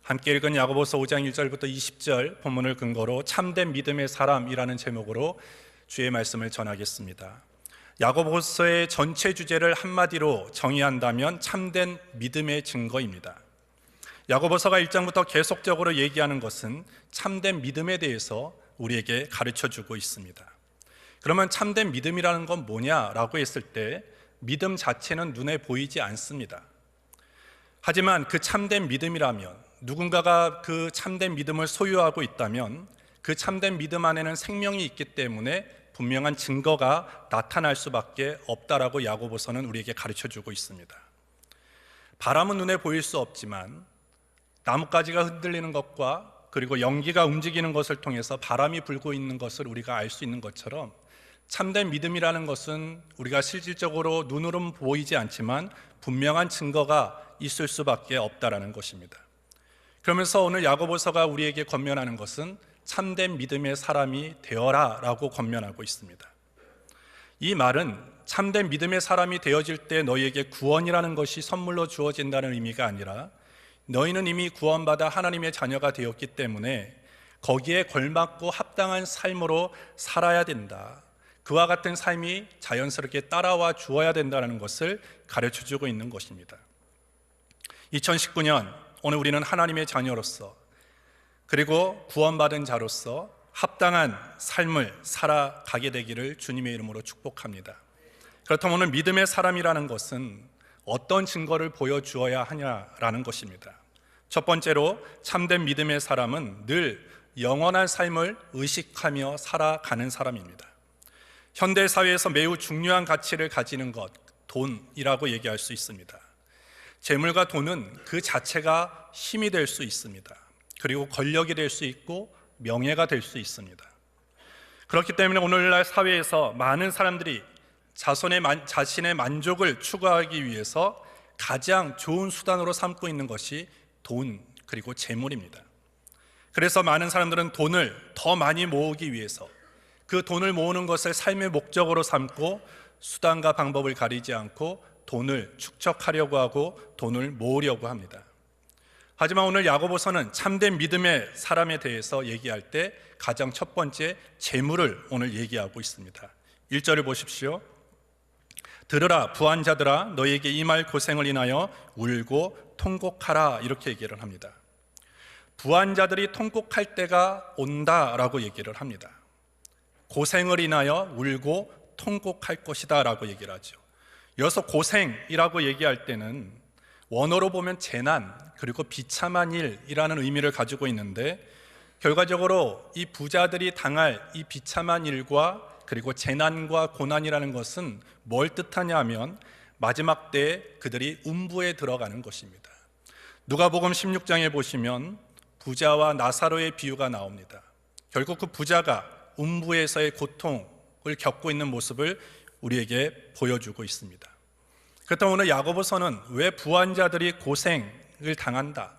함께 읽은 야고보서 5장 1절부터 20절 본문을 근거로 참된 믿음의 사람이라는 제목으로 주의 말씀을 전하겠습니다. 야고보서의 전체 주제를 한마디로 정의한다면 참된 믿음의 증거입니다. 야고보서가 1장부터 계속적으로 얘기하는 것은 참된 믿음에 대해서 우리에게 가르쳐주고 있습니다. 그러면 참된 믿음이라는 건 뭐냐라고 했을 때 믿음 자체는 눈에 보이지 않습니다. 하지만 그 참된 믿음이라면, 누군가가 그 참된 믿음을 소유하고 있다면 그 참된 믿음 안에는 생명이 있기 때문에 분명한 증거가 나타날 수밖에 없다라고 야고보서는 우리에게 가르쳐주고 있습니다. 바람은 눈에 보일 수 없지만 나뭇가지가 흔들리는 것과 그리고 연기가 움직이는 것을 통해서 바람이 불고 있는 것을 우리가 알 수 있는 것처럼 참된 믿음이라는 것은 우리가 실질적으로 눈으로는 보이지 않지만 분명한 증거가 있을 수밖에 없다라는 것입니다. 그러면서 오늘 야고보서가 우리에게 권면하는 것은 참된 믿음의 사람이 되어라 라고 권면하고 있습니다. 이 말은 참된 믿음의 사람이 되어질 때 너희에게 구원이라는 것이 선물로 주어진다는 의미가 아니라 너희는 이미 구원받아 하나님의 자녀가 되었기 때문에 거기에 걸맞고 합당한 삶으로 살아야 된다, 그와 같은 삶이 자연스럽게 따라와 주어야 된다는 것을 가르쳐주고 있는 것입니다. 2019년 오늘 우리는 하나님의 자녀로서 그리고 구원받은 자로서 합당한 삶을 살아가게 되기를 주님의 이름으로 축복합니다. 그렇다면 오늘 믿음의 사람이라는 것은 어떤 증거를 보여주어야 하냐라는 것입니다. 첫 번째로 참된 믿음의 사람은 늘 영원한 삶을 의식하며 살아가는 사람입니다. 현대사회에서 매우 중요한 가치를 가지는 것, 돈이라고 얘기할 수 있습니다. 재물과 돈은 그 자체가 힘이 될 수 있습니다. 그리고 권력이 될 수 있고 명예가 될 수 있습니다. 그렇기 때문에 오늘날 사회에서 많은 사람들이 자신의 만족을 추구하기 위해서 가장 좋은 수단으로 삼고 있는 것이 돈 그리고 재물입니다. 그래서 많은 사람들은 돈을 더 많이 모으기 위해서 그 돈을 모으는 것을 삶의 목적으로 삼고 수단과 방법을 가리지 않고 돈을 축적하려고 하고 돈을 모으려고 합니다. 하지만 오늘 야고보서는 참된 믿음의 사람에 대해서 얘기할 때 가장 첫 번째 재물을 오늘 얘기하고 있습니다. 1절을 보십시오. 들으라 부한자들아, 너희에게 임할 고생을 인하여 울고 통곡하라, 이렇게 얘기를 합니다. 부한자들이 통곡할 때가 온다라고 얘기를 합니다. 고생을 인하여 울고 통곡할 것이다 라고 얘기를 하죠. 여기서 고생이라고 얘기할 때는 원어로 보면 재난 그리고 비참한 일이라는 의미를 가지고 있는데, 결과적으로 이 부자들이 당할 이 비참한 일과 그리고 재난과 고난이라는 것은 뭘 뜻하냐 하면 마지막 때에 그들이 음부에 들어가는 것입니다. 누가복음 16장에 보시면 부자와 나사로의 비유가 나옵니다. 결국 그 부자가 음부에서의 고통을 겪고 있는 모습을 우리에게 보여주고 있습니다. 그렇다면 오늘 야고보서는 왜 부한자들이 고생을 당한다,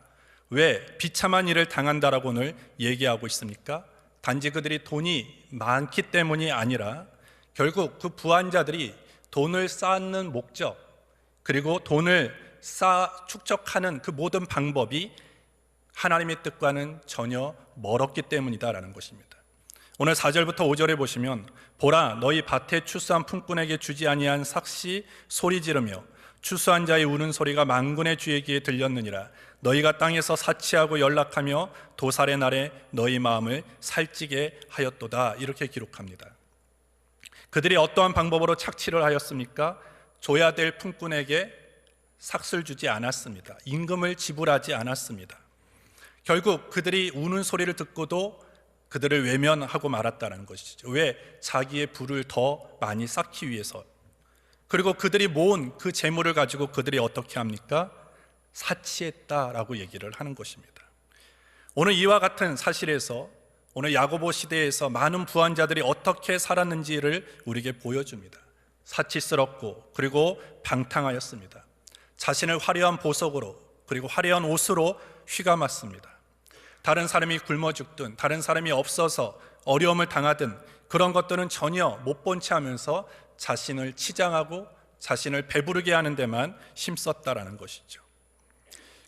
왜 비참한 일을 당한다라고 오늘 얘기하고 있습니까? 단지 그들이 돈이 많기 때문이 아니라 결국 그 부한자들이 돈을 쌓는 목적 그리고 돈을 축적하는 그 모든 방법이 하나님의 뜻과는 전혀 멀었기 때문이다라는 것입니다. 오늘 4절부터 5절에 보시면 보라, 너희 밭에 추수한 품꾼에게 주지 아니한 삭시 소리 지르며 추수한 자의 우는 소리가 만군의 주의 귀에 들렸느니라. 너희가 땅에서 사치하고 연락하며 도살의 날에 너희 마음을 살찌게 하였도다, 이렇게 기록합니다. 그들이 어떠한 방법으로 착취를 하였습니까? 줘야 될 품꾼에게 삭슬 주지 않았습니다. 임금을 지불하지 않았습니다. 결국 그들이 우는 소리를 듣고도 그들을 외면하고 말았다는 것이죠. 왜? 자기의 부를 더 많이 쌓기 위해서. 그리고 그들이 모은 그 재물을 가지고 그들이 어떻게 합니까? 사치했다라고 얘기를 하는 것입니다. 오늘 이와 같은 사실에서 오늘 야고보 시대에서 많은 부한자들이 어떻게 살았는지를 우리에게 보여줍니다. 사치스럽고 그리고 방탕하였습니다. 자신을 화려한 보석으로 그리고 화려한 옷으로 휘감았습니다. 다른 사람이 굶어 죽든 다른 사람이 없어서 어려움을 당하든 그런 것들은 전혀 못 본 채 하면서 자신을 치장하고 자신을 배부르게 하는 데만 힘썼다라는 것이죠.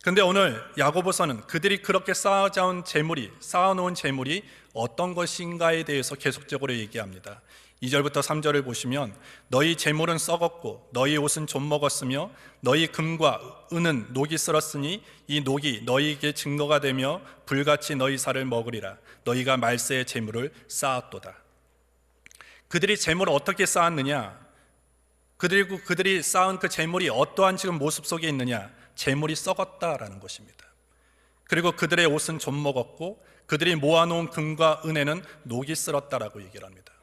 근데 오늘 야고보서는 그들이 그렇게 쌓아놓은 재물이 어떤 것인가에 대해서 계속적으로 얘기합니다. 2절부터 3절을 보시면 너희 재물은 썩었고 너희 옷은 좀 먹었으며 너희 금과 은은 녹이 쓸었으니 이 녹이 너희에게 증거가 되며 불같이 너희 살을 먹으리라. 너희가 말세의 재물을 쌓았도다. 그들이 재물을 어떻게 쌓았느냐? 그리고 그들이 쌓은 그 재물이 어떠한 지금 모습 속에 있느냐? 재물이 썩었다라는 것입니다. 그리고 그들의 옷은 좀 먹었고 그들이 모아놓은 금과 은에는 녹이 쓸었다라고 얘기를 합니다.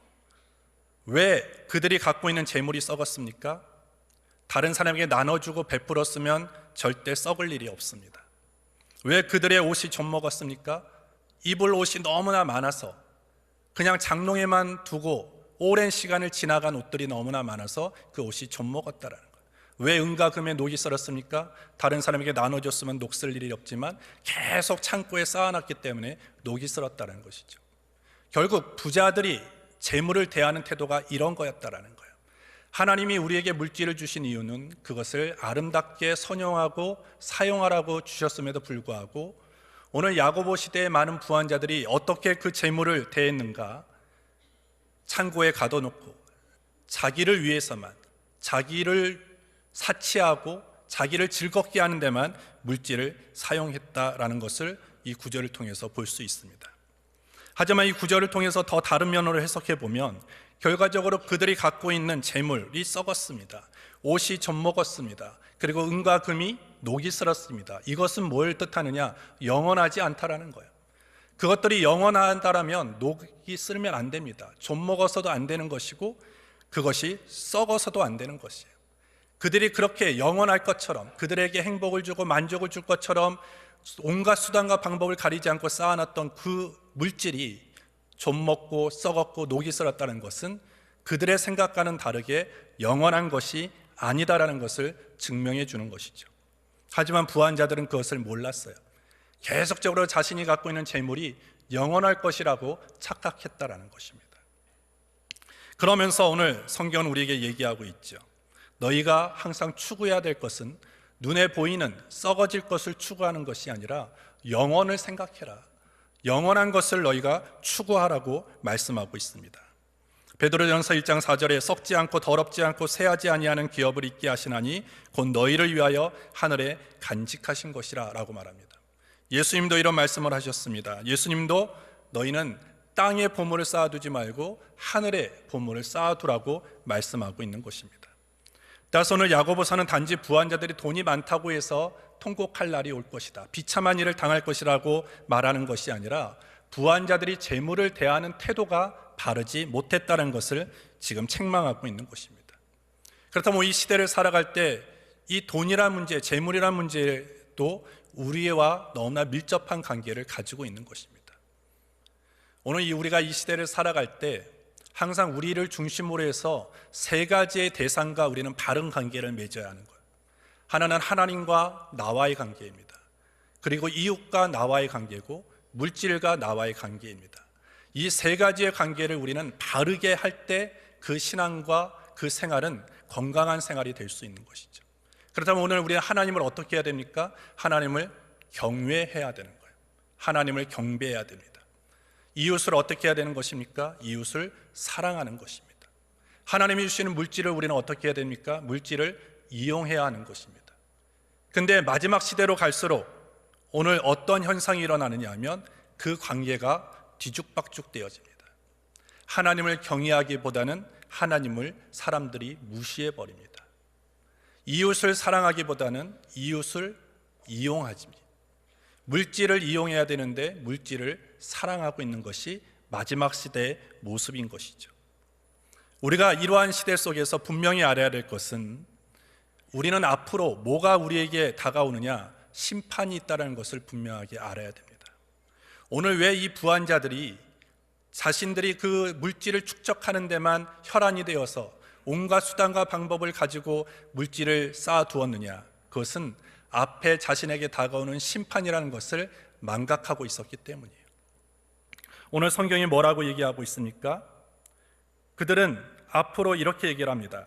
왜 그들이 갖고 있는 재물이 썩었습니까? 다른 사람에게 나눠주고 베풀었으면 절대 썩을 일이 없습니다. 왜 그들의 옷이 좀 먹었습니까? 입을 옷이 너무나 많아서 그냥 장롱에만 두고 오랜 시간을 지나간 옷들이 너무나 많아서 그 옷이 좀 먹었다라는 거예요. 왜 은과 금에 녹이 쓸었습니까? 다른 사람에게 나눠줬으면 녹 쓸 일이 없지만 계속 창고에 쌓아놨기 때문에 녹이 쓸었다는 것이죠. 결국 부자들이 재물을 대하는 태도가 이런 거였다라는 거예요. 하나님이 우리에게 물질을 주신 이유는 그것을 아름답게 선용하고 사용하라고 주셨음에도 불구하고 오늘 야고보 시대의 많은 부한자들이 어떻게 그 재물을 대했는가? 창고에 가둬놓고 자기를 위해서만, 자기를 사치하고 자기를 즐겁게 하는 데만 물질을 사용했다라는 것을 이 구절을 통해서 볼 수 있습니다. 하지만 이 구절을 통해서 더 다른 면으로 해석해 보면 결과적으로 그들이 갖고 있는 재물이 썩었습니다. 옷이 좀 먹었습니다. 그리고 은과 금이 녹이 슬었습니다. 이것은 뭘 뜻하느냐? 영원하지 않다라는 거예요. 그것들이 영원하다라면 녹이 쓸면 안 됩니다. 좀 먹어서도 안 되는 것이고 그것이 썩어서도 안 되는 것이에요. 그들이 그렇게 영원할 것처럼, 그들에게 행복을 주고 만족을 줄 것처럼 온갖 수단과 방법을 가리지 않고 쌓아놨던 그 물질이 좀 먹고 썩었고 녹이 슬었다는 것은 그들의 생각과는 다르게 영원한 것이 아니다라는 것을 증명해 주는 것이죠. 하지만 부한자들은 그것을 몰랐어요. 계속적으로 자신이 갖고 있는 재물이 영원할 것이라고 착각했다라는 것입니다. 그러면서 오늘 성경은 우리에게 얘기하고 있죠. 너희가 항상 추구해야 될 것은 눈에 보이는 썩어질 것을 추구하는 것이 아니라 영원을 생각해라. 영원한 것을 너희가 추구하라고 말씀하고 있습니다. 베드로전서 1장 4절에 썩지 않고 더럽지 않고 새하지 아니하는 기업을 있게 하시나니 곧 너희를 위하여 하늘에 간직하신 것이라 라고 말합니다. 예수님도 이런 말씀을 하셨습니다. 예수님도 너희는 땅에 보물을 쌓아두지 말고 하늘에 보물을 쌓아두라고 말씀하고 있는 것입니다. 따라서 오늘 야고보서는 단지 부한자들이 돈이 많다고 해서 통곡할 날이 올 것이다, 비참한 일을 당할 것이라고 말하는 것이 아니라 부한자들이 재물을 대하는 태도가 바르지 못했다는 것을 지금 책망하고 있는 것입니다. 그렇다면 이 시대를 살아갈 때 이 돈이란 문제, 재물이란 문제도 우리와 너무나 밀접한 관계를 가지고 있는 것입니다. 오늘 우리가 이 시대를 살아갈 때 항상 우리를 중심으로 해서 세 가지의 대상과 우리는 바른 관계를 맺어야 하는 거예요. 하나는 하나님과 나와의 관계입니다. 그리고 이웃과 나와의 관계고 물질과 나와의 관계입니다. 이 세 가지의 관계를 우리는 바르게 할 때 그 신앙과 그 생활은 건강한 생활이 될 수 있는 것이죠. 그렇다면 오늘 우리는 하나님을 어떻게 해야 됩니까? 하나님을 경외해야 되는 거예요. 하나님을 경배해야 됩니다. 이웃을 어떻게 해야 되는 것입니까? 이웃을 사랑하는 것입니다. 하나님이 주시는 물질을 우리는 어떻게 해야 됩니까? 물질을 이용해야 하는 것입니다. 근데 마지막 시대로 갈수록 오늘 어떤 현상이 일어나느냐 하면 그 관계가 뒤죽박죽 되어집니다. 하나님을 경외하기보다는 하나님을 사람들이 무시해버립니다. 이웃을 사랑하기보다는 이웃을 이용하십니다. 물질을 이용해야 되는데 물질을 사랑하고 있는 것이 마지막 시대의 모습인 것이죠. 우리가 이러한 시대 속에서 분명히 알아야 될 것은 우리는 앞으로 뭐가 우리에게 다가오느냐, 심판이 있다는 것을 분명하게 알아야 됩니다. 오늘 왜 이 부한자들이 자신들이 그 물질을 축적하는 데만 혈안이 되어서 온갖 수단과 방법을 가지고 물질을 쌓아두었느냐? 그것은 앞에 자신에게 다가오는 심판이라는 것을 망각하고 있었기 때문이에요. 오늘 성경이 뭐라고 얘기하고 있습니까? 그들은 앞으로 이렇게 얘기를 합니다.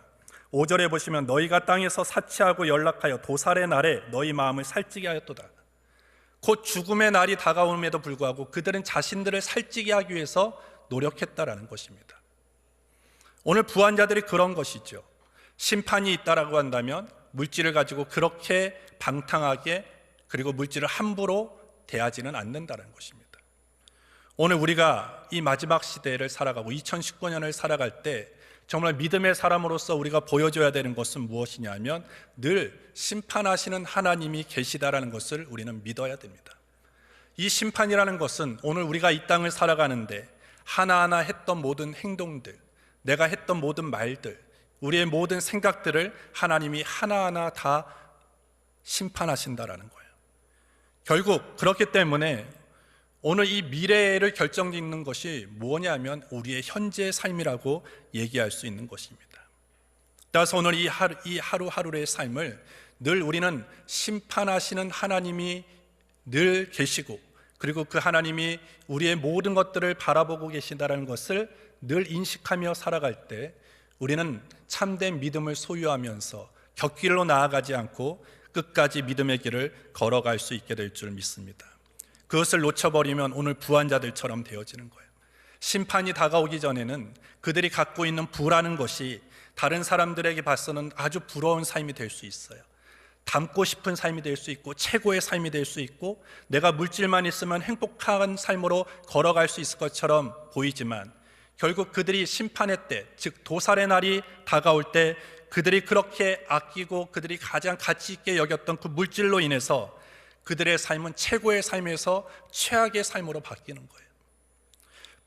5절에 보시면 너희가 땅에서 사치하고 연락하여 도살의 날에 너희 마음을 살찌게 하였도다. 곧 죽음의 날이 다가옴에도 불구하고 그들은 자신들을 살찌게 하기 위해서 노력했다라는 것입니다. 오늘 부한 자들이 그런 것이죠. 심판이 있다라고 한다면 물질을 가지고 그렇게 방탕하게 그리고 물질을 함부로 대하지는 않는다는 것입니다. 오늘 우리가 이 마지막 시대를 살아가고 2019년을 살아갈 때 정말 믿음의 사람으로서 우리가 보여줘야 되는 것은 무엇이냐 하면 늘 심판하시는 하나님이 계시다라는 것을 우리는 믿어야 됩니다. 이 심판이라는 것은 오늘 우리가 이 땅을 살아가는데 하나하나 했던 모든 행동들, 내가 했던 모든 말들, 우리의 모든 생각들을 하나님이 하나하나 다 심판하신다라는 거예요. 결국 그렇기 때문에 오늘 이 미래를 결정짓는 것이 뭐냐면 우리의 현재의 삶이라고 얘기할 수 있는 것입니다. 따라서 오늘 이 하루하루의 삶을 늘 우리는 심판하시는 하나님이 늘 계시고 그리고 그 하나님이 우리의 모든 것들을 바라보고 계신다는 것을 늘 인식하며 살아갈 때 우리는 참된 믿음을 소유하면서 곁길로 나아가지 않고 끝까지 믿음의 길을 걸어갈 수 있게 될 줄 믿습니다. 그것을 놓쳐버리면 오늘 부한 자들처럼 되어지는 거예요. 심판이 다가오기 전에는 그들이 갖고 있는 부라는 것이 다른 사람들에게 봐서는 아주 부러운 삶이 될 수 있어요. 닮고 싶은 삶이 될 수 있고 최고의 삶이 될 수 있고 내가 물질만 있으면 행복한 삶으로 걸어갈 수 있을 것처럼 보이지만 결국 그들이 심판의 때, 즉 도살의 날이 다가올 때 그들이 그렇게 아끼고 그들이 가장 가치 있게 여겼던 그 물질로 인해서 그들의 삶은 최고의 삶에서 최악의 삶으로 바뀌는 거예요.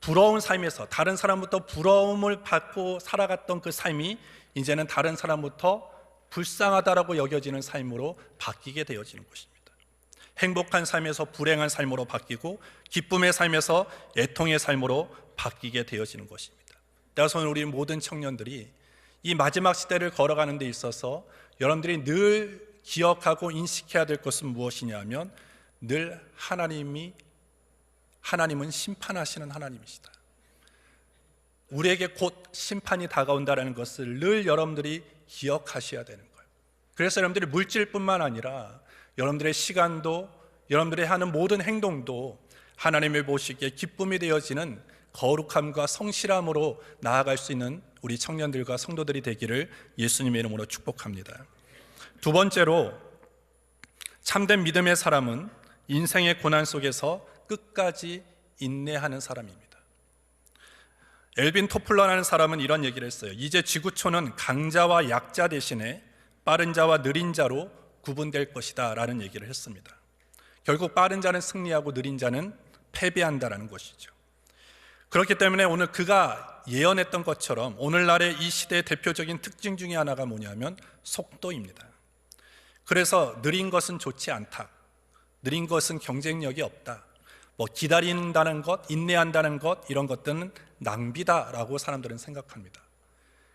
부러운 삶에서 다른 사람부터 부러움을 받고 살아갔던 그 삶이 이제는 다른 사람부터 불쌍하다라고 여겨지는 삶으로 바뀌게 되어지는 것입니다. 행복한 삶에서 불행한 삶으로 바뀌고 기쁨의 삶에서 애통의 삶으로 바뀌게 되어지는 것입니다. 따라서 우리 모든 청년들이 이 마지막 시대를 걸어가는 데 있어서 여러분들이 늘 기억하고 인식해야 될 것은 무엇이냐 하면 늘 하나님은 심판하시는 하나님이시다. 우리에게 곧 심판이 다가온다는 것을 늘 여러분들이 기억하셔야 되는 거예요. 그래서 여러분들이 물질뿐만 아니라 여러분들의 시간도 여러분들이 하는 모든 행동도 하나님을 보시기에 기쁨이 되어지는 거룩함과 성실함으로 나아갈 수 있는 우리 청년들과 성도들이 되기를 예수님의 이름으로 축복합니다. 두 번째로 참된 믿음의 사람은 인생의 고난 속에서 끝까지 인내하는 사람입니다. 엘빈 토플러라는 사람은 이런 얘기를 했어요. 이제 지구촌은 강자와 약자 대신에 빠른 자와 느린 자로 구분될 것이다 라는 얘기를 했습니다. 결국 빠른 자는 승리하고 느린 자는 패배한다라는 것이죠. 그렇기 때문에 오늘 그가 예언했던 것처럼 오늘날의 이 시대의 대표적인 특징 중에 하나가 뭐냐면 속도입니다. 그래서 느린 것은 좋지 않다. 느린 것은 경쟁력이 없다. 기다린다는 것, 인내한다는 것, 이런 것들은 낭비다라고 사람들은 생각합니다.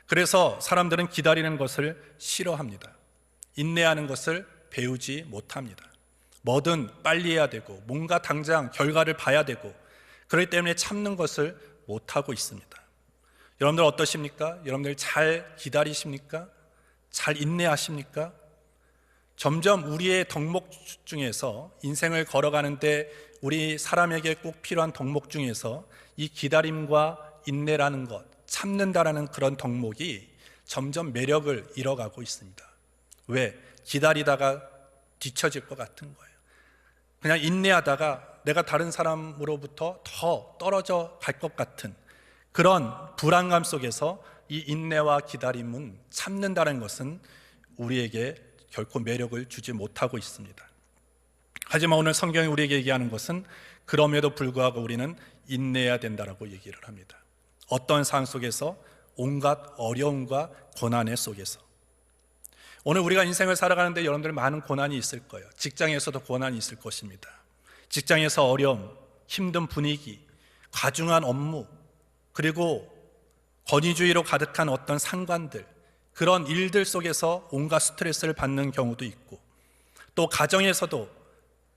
그래서 사람들은 기다리는 것을 싫어합니다. 인내하는 것을 배우지 못합니다. 뭐든 빨리 해야 되고 뭔가 당장 결과를 봐야 되고 그렇기 때문에 참는 것을 못하고 있습니다. 여러분들 어떠십니까? 여러분들 잘 기다리십니까? 잘 인내하십니까? 점점 우리의 덕목 중에서 인생을 걸어가는데 우리 사람에게 꼭 필요한 덕목 중에서 이 기다림과 인내라는 것, 참는다라는 그런 덕목이 점점 매력을 잃어가고 있습니다. 왜? 기다리다가 뒤처질 것 같은 거예요. 그냥 인내하다가 내가 다른 사람으로부터 더 떨어져 갈 것 같은 그런 불안감 속에서 이 인내와 기다림은 참는다는 것은 우리에게 결코 매력을 주지 못하고 있습니다. 하지만 오늘 성경이 우리에게 얘기하는 것은 그럼에도 불구하고 우리는 인내해야 된다라고 얘기를 합니다. 어떤 상황 속에서 온갖 어려움과 고난의 속에서 오늘 우리가 인생을 살아가는데 여러분들 많은 고난이 있을 거예요. 직장에서도 고난이 있을 것입니다. 직장에서 어려움, 힘든 분위기, 과중한 업무, 그리고 권위주의로 가득한 어떤 상관들, 그런 일들 속에서 온갖 스트레스를 받는 경우도 있고 또 가정에서도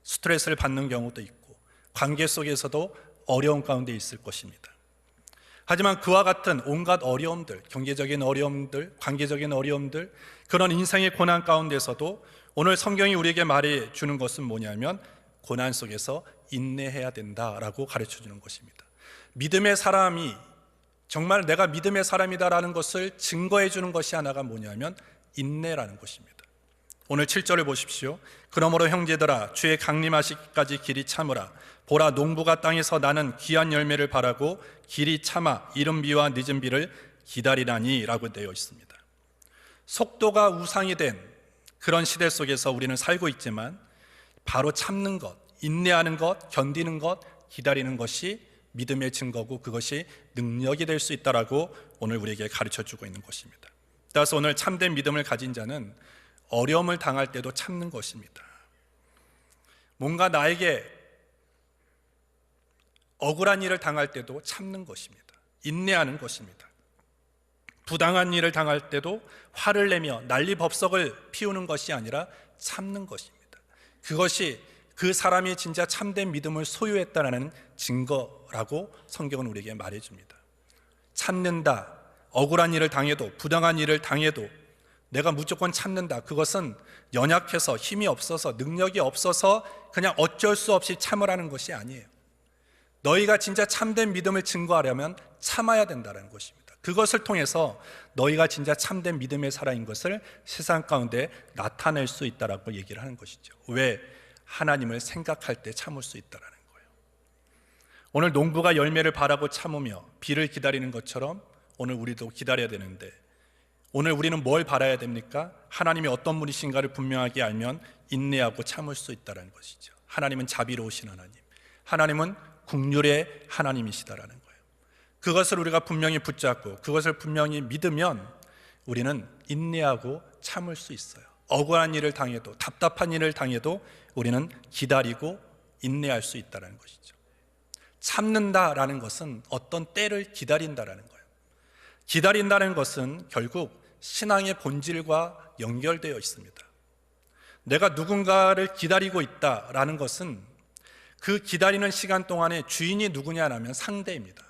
스트레스를 받는 경우도 있고 관계 속에서도 어려운 가운데 있을 것입니다. 하지만 그와 같은 온갖 어려움들, 경제적인 어려움들, 관계적인 어려움들, 그런 인생의 고난 가운데서도 오늘 성경이 우리에게 말해주는 것은 뭐냐면 고난 속에서 인내해야 된다라고 가르쳐주는 것입니다. 믿음의 사람이 정말 내가 믿음의 사람이다라는 것을 증거해 주는 것이 하나가 뭐냐면 인내라는 것입니다. 오늘 7절을 보십시오. 그러므로 형제들아 주의 강림하시기까지 길이 참으라. 보라 농부가 땅에서 나는 귀한 열매를 바라고 길이 참아 이른 비와 늦은 비를 기다리라니 라고 되어 있습니다. 속도가 우상이 된 그런 시대 속에서 우리는 살고 있지만 바로 참는 것, 인내하는 것, 견디는 것, 기다리는 것이 믿음의 증거고 그것이 능력이 될 수 있다라고 오늘 우리에게 가르쳐주고 있는 것입니다. 따라서 오늘 참된 믿음을 가진 자는 어려움을 당할 때도 참는 것입니다. 뭔가 나에게 억울한 일을 당할 때도 참는 것입니다. 인내하는 것입니다. 부당한 일을 당할 때도 화를 내며 난리법석을 피우는 것이 아니라 참는 것입니다. 그것이 그 사람이 진짜 참된 믿음을 소유했다는 증거라고 성경은 우리에게 말해줍니다. 참는다, 억울한 일을 당해도 부당한 일을 당해도 내가 무조건 참는다. 그것은 연약해서 힘이 없어서 능력이 없어서 그냥 어쩔 수 없이 참으라는 것이 아니에요. 너희가 진짜 참된 믿음을 증거하려면 참아야 된다는 것입니다. 그것을 통해서 너희가 진짜 참된 믿음의 사람인 것을 세상 가운데 나타낼 수 있다라고 얘기를 하는 것이죠. 왜? 하나님을 생각할 때 참을 수 있다라는 거예요. 오늘 농부가 열매를 바라고 참으며 비를 기다리는 것처럼 오늘 우리도 기다려야 되는데 오늘 우리는 뭘 바라야 됩니까? 하나님이 어떤 분이신가를 분명하게 알면 인내하고 참을 수 있다는 것이죠. 하나님은 자비로우신 하나님, 하나님은 긍휼의 하나님이시다라는 거예요. 그것을 우리가 분명히 붙잡고 그것을 분명히 믿으면 우리는 인내하고 참을 수 있어요. 억울한 일을 당해도 답답한 일을 당해도 우리는 기다리고 인내할 수 있다는 것이죠. 참는다라는 것은 어떤 때를 기다린다라는 거예요. 기다린다는 것은 결국 신앙의 본질과 연결되어 있습니다. 내가 누군가를 기다리고 있다라는 것은 그 기다리는 시간 동안에 주인이 누구냐라면 상대입니다.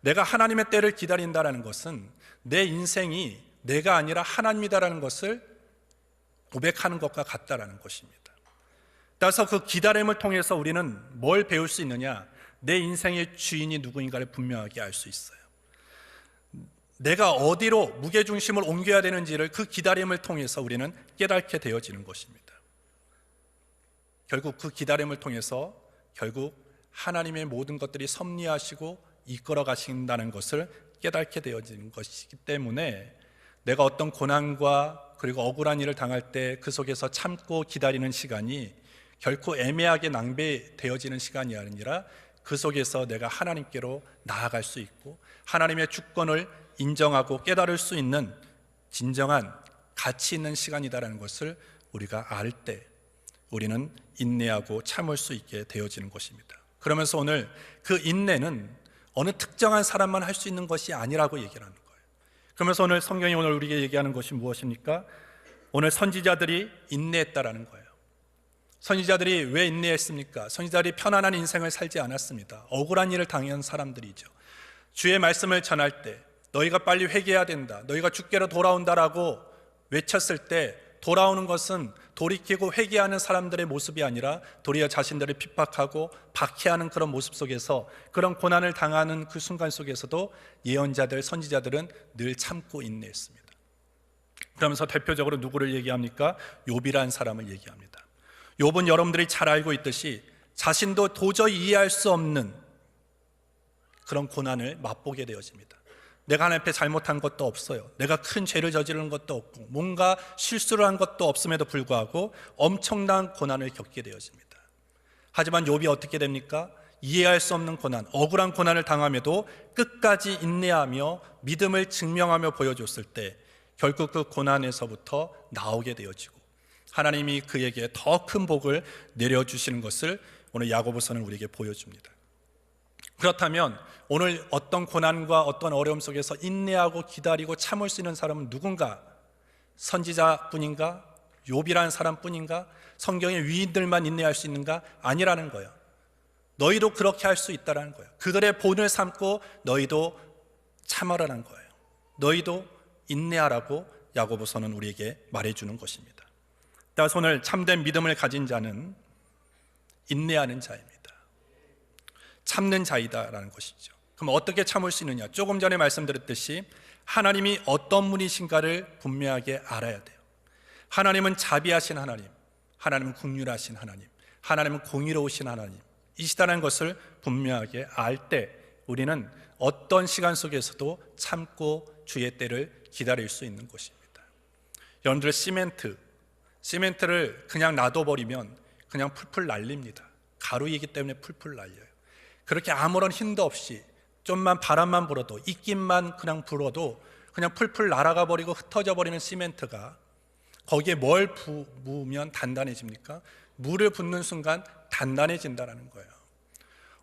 내가 하나님의 때를 기다린다라는 것은 내 인생이 내가 아니라 하나님이다라는 것을 고백하는 것과 같다라는 것입니다. 따라서 그 기다림을 통해서 우리는 뭘 배울 수 있느냐? 내 인생의 주인이 누구인가를 분명하게 알 수 있어요. 내가 어디로 무게중심을 옮겨야 되는지를 그 기다림을 통해서 우리는 깨닫게 되어지는 것입니다. 결국 그 기다림을 통해서 결국 하나님의 모든 것들이 섭리하시고 이끌어 가신다는 것을 깨닫게 되어지는 것이기 때문에 내가 어떤 고난과 그리고 억울한 일을 당할 때 그 속에서 참고 기다리는 시간이 결코 애매하게 낭비되어지는 시간이 아니라 그 속에서 내가 하나님께로 나아갈 수 있고 하나님의 주권을 인정하고 깨달을 수 있는 진정한 가치 있는 시간이다라는 것을 우리가 알 때 우리는 인내하고 참을 수 있게 되어지는 것입니다. 그러면서 오늘 그 인내는 어느 특정한 사람만 할 수 있는 것이 아니라고 얘기를 하는 거예요. 그러면서 오늘 성경이 오늘 우리에게 얘기하는 것이 무엇입니까? 오늘 선지자들이 인내했다라는 거예요. 선지자들이 왜 인내했습니까? 선지자들이 편안한 인생을 살지 않았습니다. 억울한 일을 당한 사람들이죠. 주의 말씀을 전할 때 너희가 빨리 회개해야 된다, 너희가 주께로 돌아온다라고 외쳤을 때 돌아오는 것은 돌이키고 회개하는 사람들의 모습이 아니라 도리어 자신들을 핍박하고 박해하는 그런 모습 속에서 그런 고난을 당하는 그 순간 속에서도 예언자들, 선지자들은 늘 참고 인내했습니다. 그러면서 대표적으로 누구를 얘기합니까? 욥이라는 사람을 얘기합니다. 욥은 여러분들이 잘 알고 있듯이 자신도 도저히 이해할 수 없는 그런 고난을 맛보게 되어집니다. 내가 하나님 앞에 잘못한 것도 없어요. 내가 큰 죄를 저지른 것도 없고 뭔가 실수를 한 것도 없음에도 불구하고 엄청난 고난을 겪게 되어집니다. 하지만 욥이 어떻게 됩니까? 이해할 수 없는 고난, 억울한 고난을 당함에도 끝까지 인내하며 믿음을 증명하며 보여줬을 때 결국 그 고난에서부터 나오게 되어지고 하나님이 그에게 더 큰 복을 내려주시는 것을 오늘 야고보서는 우리에게 보여줍니다. 그렇다면 오늘 어떤 고난과 어떤 어려움 속에서 인내하고 기다리고 참을 수 있는 사람은 누군가? 선지자뿐인가? 욥이라는 사람뿐인가? 성경의 위인들만 인내할 수 있는가? 아니라는 거예요. 너희도 그렇게 할 수 있다라는 거예요. 그들의 본을 삼고 너희도 참아라는 거예요. 너희도 인내하라고 야고보서는 우리에게 말해주는 것입니다. 따라서 오늘 참된 믿음을 가진 자는 인내하는 자입니다. 참는 자이다라는 것이죠. 그럼 어떻게 참을 수 있느냐? 조금 전에 말씀드렸듯이 하나님이 어떤 분이신가를 분명하게 알아야 돼요. 하나님은 자비하신 하나님, 하나님은 긍휼하신 하나님, 하나님은 공의로우신 하나님이시다는 것을 분명하게 알 때 우리는 어떤 시간 속에서도 참고 주의 때를 기다릴 수 있는 것입니다. 여러분들 시멘트를 그냥 놔둬버리면 그냥 풀풀 날립니다. 가루이기 때문에 풀풀 날려요. 그렇게 아무런 힘도 없이 좀만 바람만 불어도, 입김만 그냥 불어도 그냥 풀풀 날아가 버리고 흩어져 버리는 시멘트가 거기에 뭘 부으면 단단해집니까? 물을 붓는 순간 단단해진다는 거예요.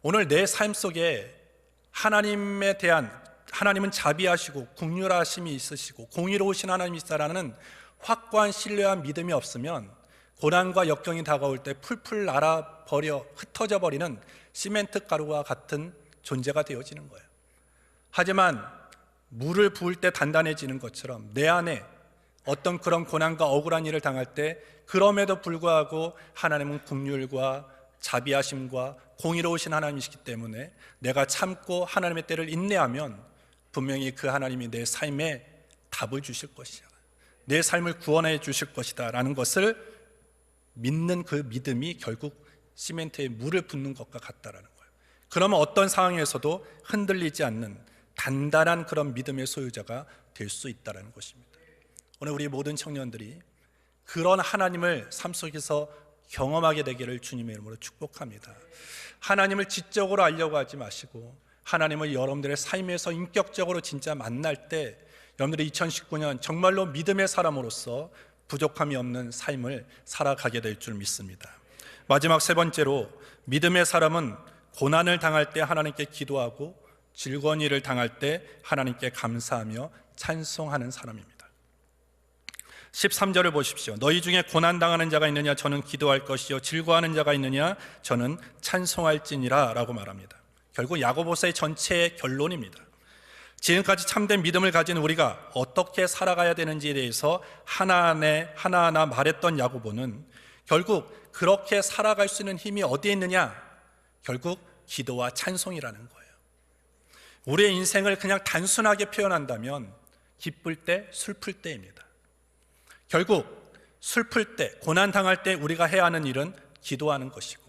오늘 내 삶 속에 하나님에 대한, 하나님은 자비하시고 긍휼하심이 있으시고 공의로우신 하나님이시다라는 확고한 신뢰와 믿음이 없으면 고난과 역경이 다가올 때 풀풀 날아버려 흩어져 버리는 시멘트 가루와 같은 존재가 되어지는 거예요. 하지만 물을 부을 때 단단해지는 것처럼 내 안에 어떤 그런 고난과 억울한 일을 당할 때 그럼에도 불구하고 하나님은 긍휼과 자비하심과 공의로우신 하나님이시기 때문에 내가 참고 하나님의 때를 인내하면 분명히 그 하나님이 내 삶에 답을 주실 것이야, 내 삶을 구원해 주실 것이다 라는 것을 믿는 그 믿음이 결국 시멘트에 물을 붓는 것과 같다라는 거예요. 그러면 어떤 상황에서도 흔들리지 않는 단단한 그런 믿음의 소유자가 될 수 있다는 것입니다. 오늘 우리 모든 청년들이 그런 하나님을 삶 속에서 경험하게 되기를 주님의 이름으로 축복합니다. 하나님을 지적으로 알려고 하지 마시고 하나님을 여러분들의 삶에서 인격적으로 진짜 만날 때 여러분들이 2019년 정말로 믿음의 사람으로서 부족함이 없는 삶을 살아가게 될 줄 믿습니다. 마지막 세 번째로, 믿음의 사람은 고난을 당할 때 하나님께 기도하고 즐거운 일을 당할 때 하나님께 감사하며 찬송하는 사람입니다. 13절을 보십시오. 너희 중에 고난당하는 자가 있느냐? 저는 기도할 것이요 즐거워하는 자가 있느냐? 저는 찬송할지니라 라고 말합니다. 결국 야고보서의 전체의 결론입니다. 지금까지 참된 믿음을 가진 우리가 어떻게 살아가야 되는지에 대해서 하나하나 말했던 야고보는 결국 그렇게 살아갈 수 있는 힘이 어디에 있느냐? 결국 기도와 찬송이라는 거예요. 우리의 인생을 그냥 단순하게 표현한다면 기쁠 때, 슬플 때입니다. 결국 슬플 때, 고난당할 때 우리가 해야 하는 일은 기도하는 것이고,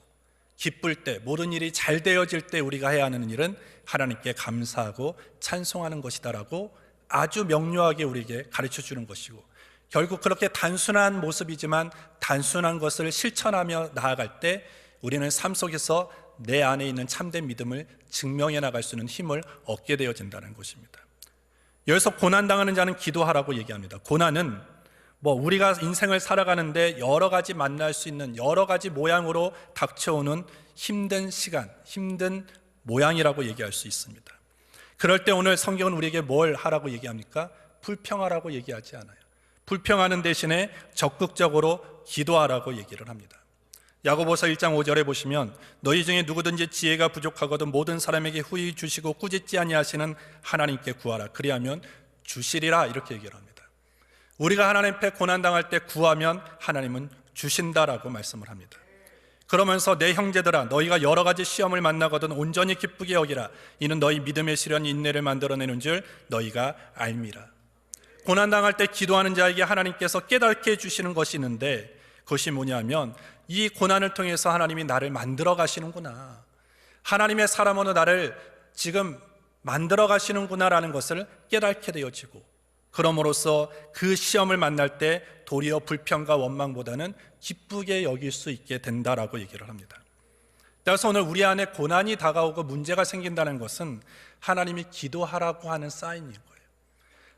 기쁠 때, 모든 일이 잘 되어질 때 우리가 해야 하는 일은 하나님께 감사하고 찬송하는 것이다라고 아주 명료하게 우리에게 가르쳐 주는 것이고, 결국 그렇게 단순한 모습이지만 단순한 것을 실천하며 나아갈 때 우리는 삶 속에서 내 안에 있는 참된 믿음을 증명해 나갈 수 있는 힘을 얻게 되어진다는 것입니다. 여기서 고난당하는 자는 기도하라고 얘기합니다. 고난은 우리가 인생을 살아가는데 여러 가지 만날 수 있는 여러 가지 모양으로 닥쳐오는 힘든 시간, 힘든 모양이라고 얘기할 수 있습니다. 그럴 때 오늘 성경은 우리에게 뭘 하라고 얘기합니까? 불평하라고 얘기하지 않아요. 불평하는 대신에 적극적으로 기도하라고 얘기를 합니다. 야고보서 1장 5절에 보시면 너희 중에 누구든지 지혜가 부족하거든 모든 사람에게 후히 주시고 꾸짖지 아니하시는 하나님께 구하라. 그리하면 주시리라. 이렇게 얘기를 합니다. 우리가 하나님 앞에 고난당할 때 구하면 하나님은 주신다라고 말씀을 합니다. 그러면서 내 형제들아 너희가 여러 가지 시험을 만나거든 온전히 기쁘게 여기라. 이는 너희 믿음의 시련이 인내를 만들어내는 줄 너희가 알미라. 고난당할 때 기도하는 자에게 하나님께서 깨닫게 해주시는 것이 있는데 그것이 뭐냐면 이 고난을 통해서 하나님이 나를 만들어 가시는구나, 하나님의 사람으로 나를 지금 만들어 가시는구나라는 것을 깨닫게 되어지고, 그럼으로써 그 시험을 만날 때 도리어 불평과 원망보다는 기쁘게 여길 수 있게 된다라고 얘기를 합니다. 따라서 오늘 우리 안에 고난이 다가오고 문제가 생긴다는 것은 하나님이 기도하라고 하는 사인인 거예요.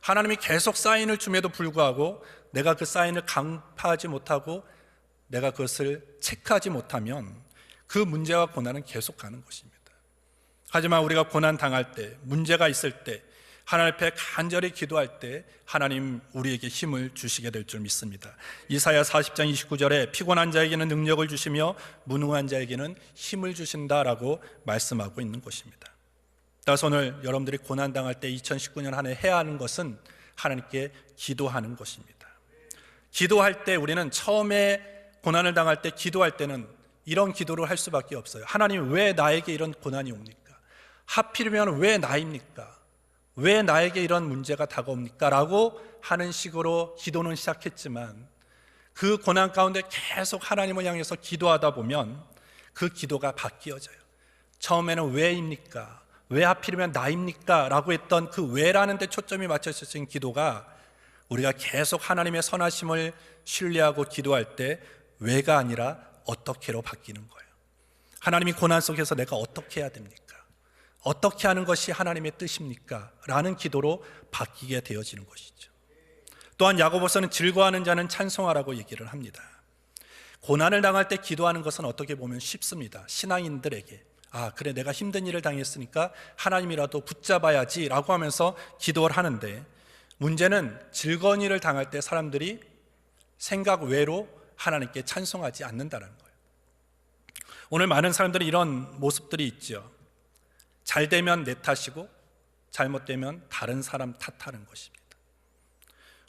하나님이 계속 사인을 줌에도 불구하고 내가 그 사인을 간파하지 못하고 내가 그것을 체크하지 못하면 그 문제와 고난은 계속 가는 것입니다. 하지만 우리가 고난 당할 때, 문제가 있을 때 하나님 앞에 간절히 기도할 때 하나님 우리에게 힘을 주시게 될 줄 믿습니다. 이사야 40장 29절에 피곤한 자에게는 능력을 주시며 무능한 자에게는 힘을 주신다라고 말씀하고 있는 것입니다. 따라서 오늘 여러분들이 고난당할 때 2019년 한 해 해야 하는 것은 하나님께 기도하는 것입니다. 기도할 때 우리는 처음에 고난을 당할 때 기도할 때는 이런 기도를 할 수밖에 없어요. 하나님, 왜 나에게 이런 고난이 옵니까? 하필이면 왜 나입니까? 왜 나에게 이런 문제가 다가옵니까? 라고 하는 식으로 기도는 시작했지만 그 고난 가운데 계속 하나님을 향해서 기도하다 보면 그 기도가 바뀌어져요. 처음에는 왜입니까? 왜 하필이면 나입니까? 라고 했던 그 왜라는 데 초점이 맞춰진 기도가 우리가 계속 하나님의 선하심을 신뢰하고 기도할 때 왜가 아니라 어떻게로 바뀌는 거예요. 하나님이 고난 속에서 내가 어떻게 해야 됩니까? 어떻게 하는 것이 하나님의 뜻입니까? 라는 기도로 바뀌게 되어지는 것이죠. 또한 야고보서는 즐거워하는 자는 찬송하라고 얘기를 합니다. 고난을 당할 때 기도하는 것은 어떻게 보면 쉽습니다. 신앙인들에게 그래, 내가 힘든 일을 당했으니까 하나님이라도 붙잡아야지 라고 하면서 기도를 하는데, 문제는 즐거운 일을 당할 때 사람들이 생각 외로 하나님께 찬송하지 않는다는 거예요. 오늘 많은 사람들이 이런 모습들이 있죠. 잘 되면 내 탓이고 잘못되면 다른 사람 탓하는 것입니다.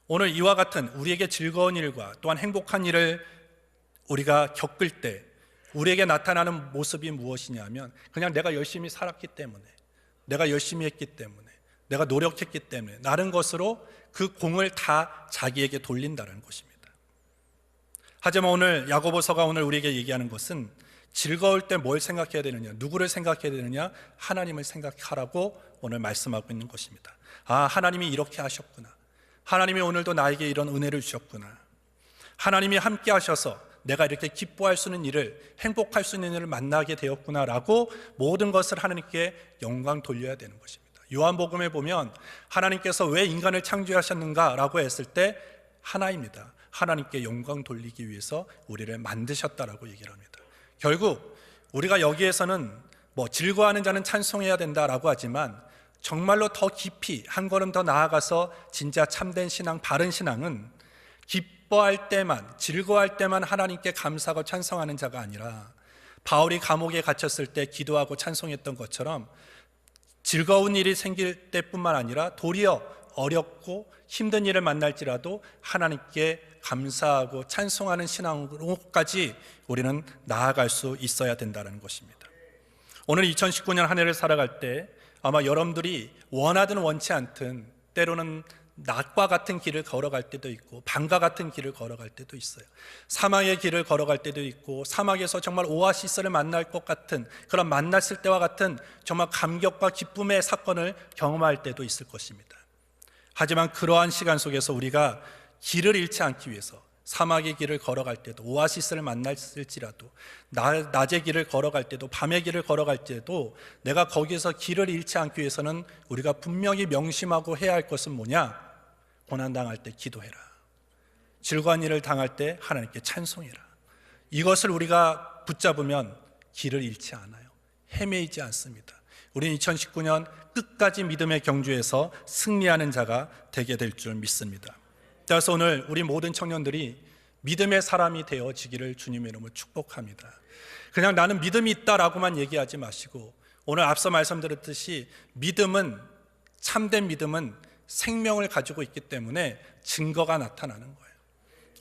오늘 이와 같은 우리에게 즐거운 일과 또한 행복한 일을 우리가 겪을 때 우리에게 나타나는 모습이 무엇이냐면, 그냥 내가 열심히 살았기 때문에, 내가 열심히 했기 때문에, 내가 노력했기 때문에 나른 것으로 그 공을 다 자기에게 돌린다는 것입니다. 하지만 오늘 야고보서가 오늘 우리에게 얘기하는 것은 즐거울 때 뭘 생각해야 되느냐, 누구를 생각해야 되느냐, 하나님을 생각하라고 오늘 말씀하고 있는 것입니다. 하나님이 이렇게 하셨구나, 하나님이 오늘도 나에게 이런 은혜를 주셨구나, 하나님이 함께 하셔서 내가 이렇게 기뻐할 수 있는 일을, 행복할 수 있는 일을 만나게 되었구나 라고 모든 것을 하나님께 영광 돌려야 되는 것입니다. 요한복음에 보면 하나님께서 왜 인간을 창조하셨는가 라고 했을 때 하나입니다. 하나님께 영광 돌리기 위해서 우리를 만드셨다라고 얘기를 합니다. 결국 우리가 여기에서는 즐거워하는 자는 찬송해야 된다라고 하지만, 정말로 더 깊이 한 걸음 더 나아가서 진짜 참된 신앙, 바른 신앙은 기뻐할 때만, 즐거워할 때만 하나님께 감사하고 찬송하는 자가 아니라, 바울이 감옥에 갇혔을 때 기도하고 찬송했던 것처럼 즐거운 일이 생길 때뿐만 아니라 도리어 어렵고 힘든 일을 만날지라도 하나님께 감사하고 찬송하는 신앙으로까지 우리는 나아갈 수 있어야 된다는 것입니다. 오늘 2019년 한 해를 살아갈 때 아마 여러분들이 원하든 원치 않든 때로는 낮과 같은 길을 걸어갈 때도 있고 밤과 같은 길을 걸어갈 때도 있어요. 사막의 길을 걸어갈 때도 있고, 사막에서 정말 오아시스를 만날 것 같은, 그런 만났을 때와 같은 정말 감격과 기쁨의 사건을 경험할 때도 있을 것입니다. 하지만 그러한 시간 속에서 우리가 길을 잃지 않기 위해서 사막의 길을 걸어갈 때도, 오아시스를 만났을지라도, 낮의 길을 걸어갈 때도, 밤의 길을 걸어갈 때도 내가 거기에서 길을 잃지 않기 위해서는 우리가 분명히 명심하고 해야 할 것은 뭐냐? 고난당할 때 기도해라. 즐거운 일을 당할 때 하나님께 찬송해라. 이것을 우리가 붙잡으면 길을 잃지 않아요. 헤매이지 않습니다. 우리는 2019년 끝까지 믿음의 경주에서 승리하는 자가 되게 될 줄 믿습니다. 따라서 오늘 우리 모든 청년들이 믿음의 사람이 되어지기를 주님의 이름으로 축복합니다. 그냥 나는 믿음이 있다라고만 얘기하지 마시고, 오늘 앞서 말씀드렸듯이 믿음은, 참된 믿음은 생명을 가지고 있기 때문에 증거가 나타나는 거예요.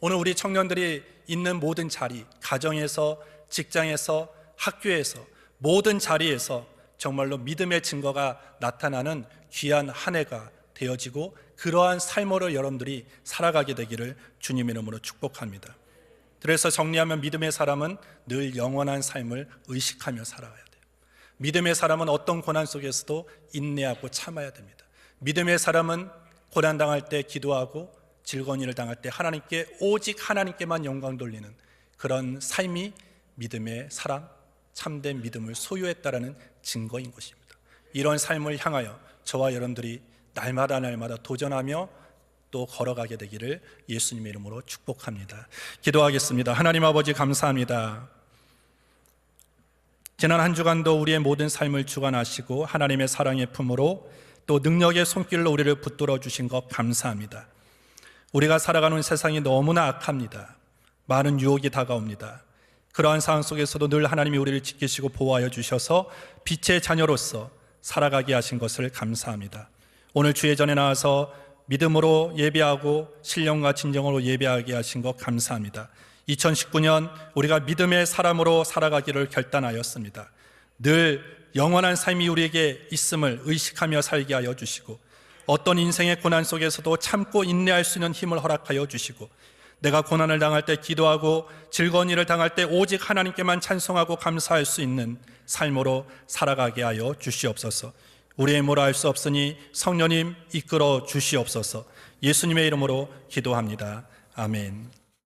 오늘 우리 청년들이 있는 모든 자리, 가정에서, 직장에서, 학교에서, 모든 자리에서 정말로 믿음의 증거가 나타나는 귀한 한 해가 되어지고, 그러한 삶으로 여러분들이 살아가게 되기를 주님의 이름으로 축복합니다. 그래서 정리하면, 믿음의 사람은 늘 영원한 삶을 의식하며 살아가야 돼요. 믿음의 사람은 어떤 고난 속에서도 인내하고 참아야 됩니다. 믿음의 사람은 고난당할 때 기도하고 즐거운 일을 당할 때 하나님께, 오직 하나님께만 영광 돌리는 그런 삶이 믿음의 사람, 참된 믿음을 소유했다라는 증거인 것입니다. 이런 삶을 향하여 저와 여러분들이 날마다 도전하며 또 걸어가게 되기를 예수님의 이름으로 축복합니다. 기도하겠습니다. 하나님 아버지, 감사합니다. 지난 한 주간도 우리의 모든 삶을 주관하시고 하나님의 사랑의 품으로 또 능력의 손길로 우리를 붙들어 주신 것 감사합니다. 우리가 살아가는 세상이 너무나 악합니다. 많은 유혹이 다가옵니다. 그러한 상황 속에서도 늘 하나님이 우리를 지키시고 보호하여 주셔서 빛의 자녀로서 살아가게 하신 것을 감사합니다. 오늘 주의 전에 나와서 믿음으로 예배하고 신령과 진정으로 예배하게 하신 것 감사합니다. 2019년 우리가 믿음의 사람으로 살아가기를 결단하였습니다. 늘 영원한 삶이 우리에게 있음을 의식하며 살게 하여 주시고, 어떤 인생의 고난 속에서도 참고 인내할 수 있는 힘을 허락하여 주시고, 내가 고난을 당할 때 기도하고 즐거운 일을 당할 때 오직 하나님께만 찬송하고 감사할 수 있는 삶으로 살아가게 하여 주시옵소서. 우리의 힘으로 할 수 없으니 성령님 이끌어 주시옵소서. 예수님의 이름으로 기도합니다. 아멘.